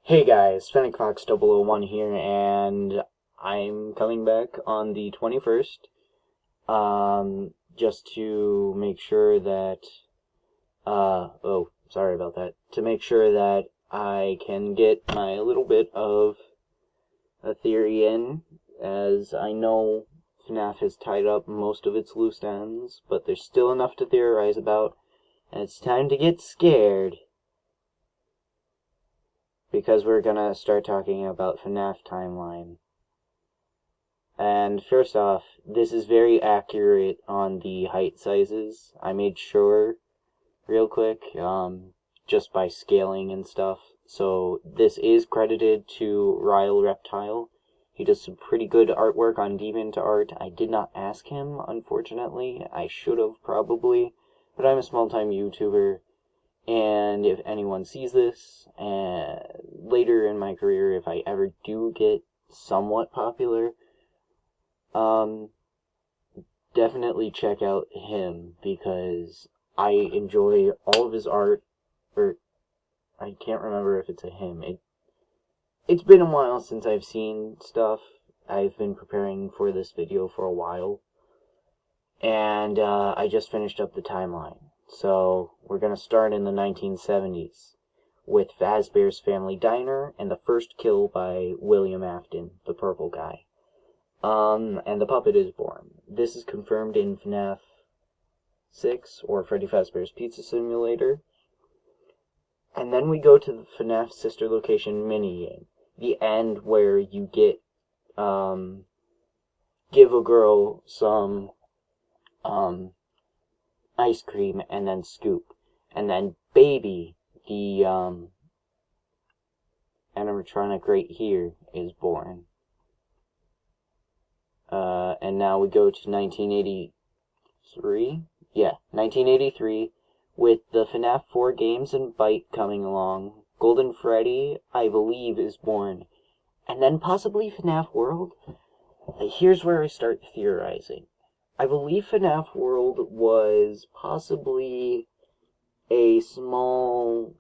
Hey guys, FNAF 001 here, and I'm coming back on the 21st, just to make sure that, sorry about that, to make sure that I can get my little bit of a theory in, as I know FNAF has tied up most of its loose ends, but there's still enough to theorize about, and it's time to get scared. Because we're gonna start talking about FNAF timeline. And first off, this is very accurate on the height sizes. I made sure real quick, just by scaling and stuff. So this is credited to Ryle Reptile. He does some pretty good artwork on DeviantArt. I did not ask him, unfortunately. I should have probably, but I'm a small-time YouTuber. And if anyone sees this, later in my career, if I ever do get somewhat popular, definitely check out him, because I enjoy all of his art, or I can't remember if it's a him. It's been a while since I've seen stuff. I've been preparing for this video for a while, and I just finished up the timeline. So, we're going to start in the 1970s with Fazbear's Family Diner and the first kill by William Afton, the purple guy. And the puppet is born. This is confirmed in FNAF 6, or Freddy Fazbear's Pizza Simulator. And then we go to the FNAF sister location minigame. The end where you get, give a girl some, ice cream and then scoop, and then baby, the animatronic right here, is born. And now we go to 1983. Yeah, 1983, with the FNAF 4 games and Byte coming along. Golden Freddy, I believe, is born, and then possibly FNAF World. Here's where I start theorizing. I believe FNAF World was possibly a small,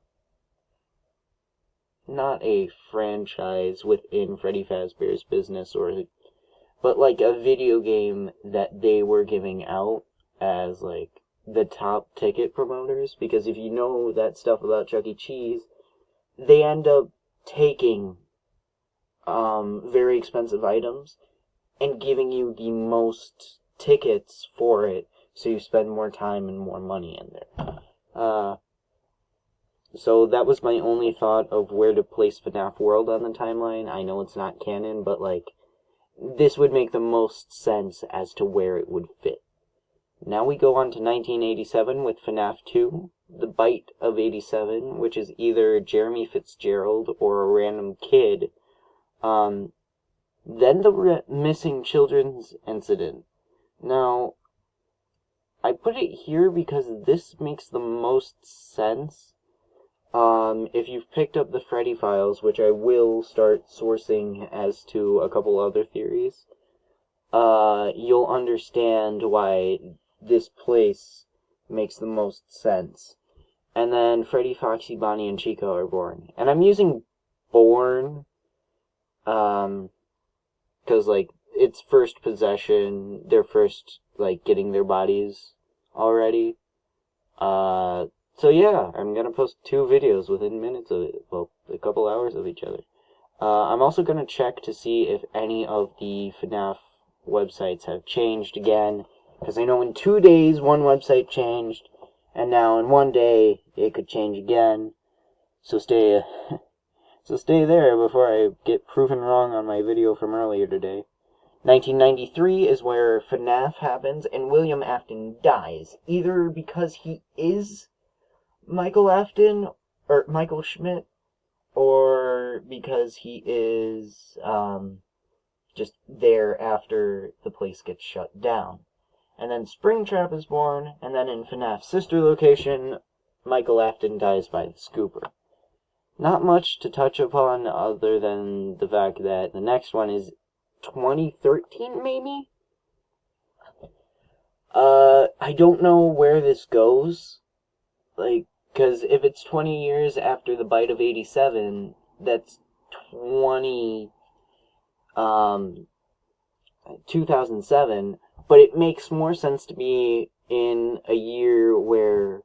not a franchise within Freddy Fazbear's business, but like a video game that they were giving out as like the top ticket promoters, because if you know that stuff about Chuck E. Cheese, they end up taking very expensive items and giving you the most tickets for it, so you spend more time and more money in there. So that was my only thought of where to place FNAF World on the timeline. I know it's not canon, but like, this would make the most sense as to where it would fit. Now we go on to 1987 with FNAF 2, the Bite of 87, which is either Jeremy Fitzgerald or a random kid. Then the missing children's incident. Now, I put it here because this makes the most sense. If you've picked up the Freddy files, which I will start sourcing as to a couple other theories, you'll understand why this place makes the most sense. And then Freddy, Foxy, Bonnie, and Chico are born. And I'm using born, because, like, it's first possession, they're first, like, getting their bodies already. So yeah, I'm gonna post 2 videos within minutes of it, well, a couple hours of each other. I'm also gonna check to see if any of the FNAF websites have changed again, because I know in 2 days one website changed, and now in 1 day it could change again. So stay there before I get proven wrong on my video from earlier today. 1993 is where FNAF happens, and William Afton dies, either because he is Michael Afton, or Michael Schmidt, or because he is, just there after the place gets shut down. And then Springtrap is born, and then in FNAF sister location, Michael Afton dies by the scooper. Not much to touch upon other than the fact that the next one is 2013, maybe? I don't know where this goes. Like, because if it's 20 years after the Bite of 87, that's 2007, but it makes more sense to me in a year where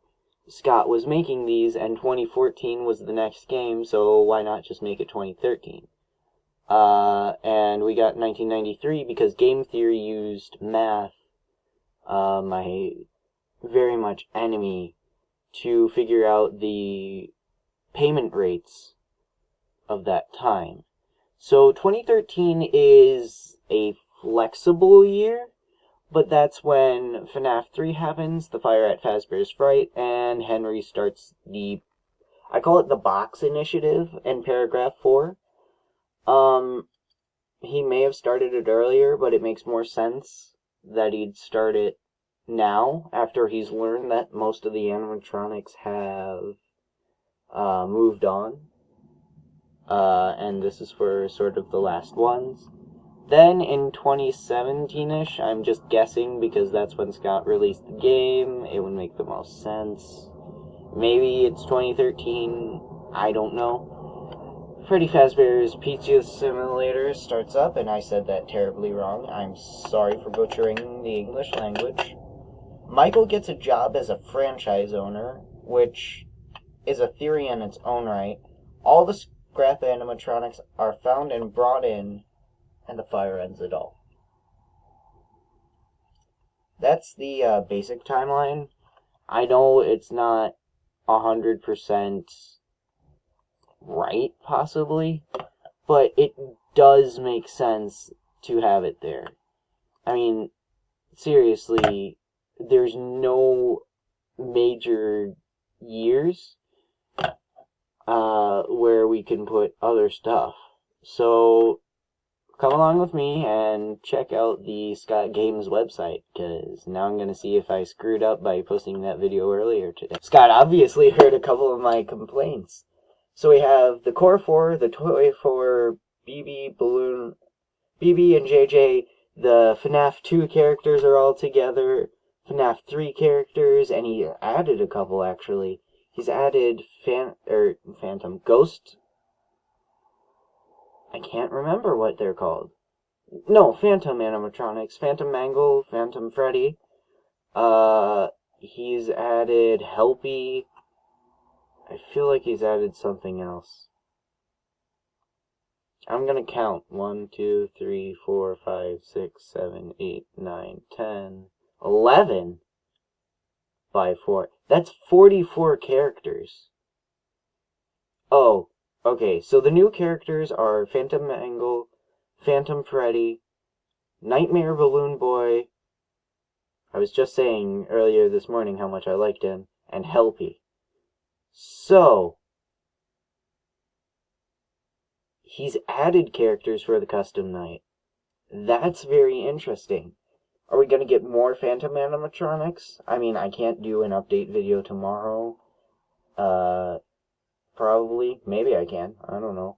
Scott was making these, and 2014 was the next game, so why not just make it 2013? And we got 1993 because game theory used math, my very much enemy, to figure out the payment rates of that time. So 2013 is a flexible year, but that's when FNAF 3 happens, the Fire at Fazbear's Fright, and Henry starts I call it the box initiative in paragraph 4. He may have started it earlier, but it makes more sense that he'd start it now, after he's learned that most of the animatronics have moved on. And this is for sort of the last ones. Then in 2017-ish, I'm just guessing because that's when Scott released the game, it would make the most sense. Maybe it's 2013, I don't know. Freddy Fazbear's Pizza Simulator starts up, and I said that terribly wrong. I'm sorry for butchering the English language. Michael gets a job as a franchise owner, which is a theory in its own right. All the scrap animatronics are found and brought in, and the fire ends it all. That's the basic timeline. I know it's not 100% right, possibly, but it does make sense to have it there. I mean, seriously, there's no major years where we can put other stuff. So come along with me and check out the Scott Games website, because now I'm going to see if I screwed up by posting that video earlier today. Scott obviously heard a couple of my complaints. So we have the Core 4, the Toy 4, BB, Balloon, BB and JJ, the FNAF 2 characters are all together, FNAF 3 characters, and he added a couple, actually. He's added Phantom Ghost. I can't remember what they're called. No, Phantom animatronics. Phantom Mangle, Phantom Freddy. He's added Helpy. I feel like he's added something else. I'm gonna count. 1, 2, 3, 4, 5, 6, 7, 8, 9, 10, 11 by 4. That's 44 characters. Oh, okay, so the new characters are Phantom Mangle, Phantom Freddy, Nightmare Balloon Boy. I was just saying earlier this morning how much I liked him, and Helpy. So, he's added characters for the custom night. That's very interesting. Are we going to get more Phantom animatronics? I mean, I can't do an update video tomorrow. Probably. Maybe I can. I don't know.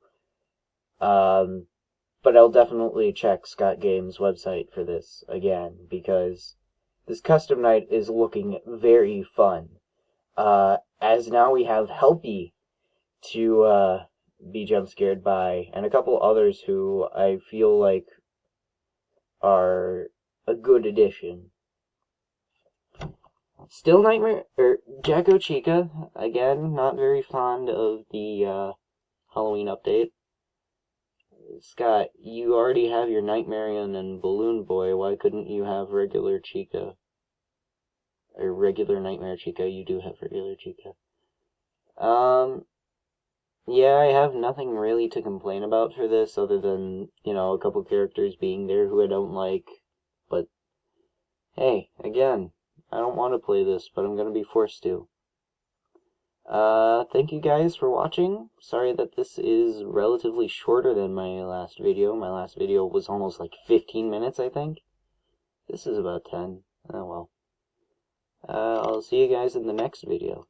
But I'll definitely check Scott Games' website for this again, because this custom night is looking very fun. As now we have Helpy to be jump scared by, and a couple others who I feel like are a good addition. Still Jacko Chica, again, not very fond of the Halloween update. Scott, you already have your Nightmarion and Balloon Boy, why couldn't you have regular Chica? Or regular Nightmare Chica, you do have regular Chica. Yeah, I have nothing really to complain about for this, other than, a couple characters being there who I don't like. But, hey, again, I don't want to play this, but I'm gonna be forced to. Thank you guys for watching. Sorry that this is relatively shorter than my last video. My last video was almost like 15 minutes, I think. This is about 10. Oh well. I'll see you guys in the next video.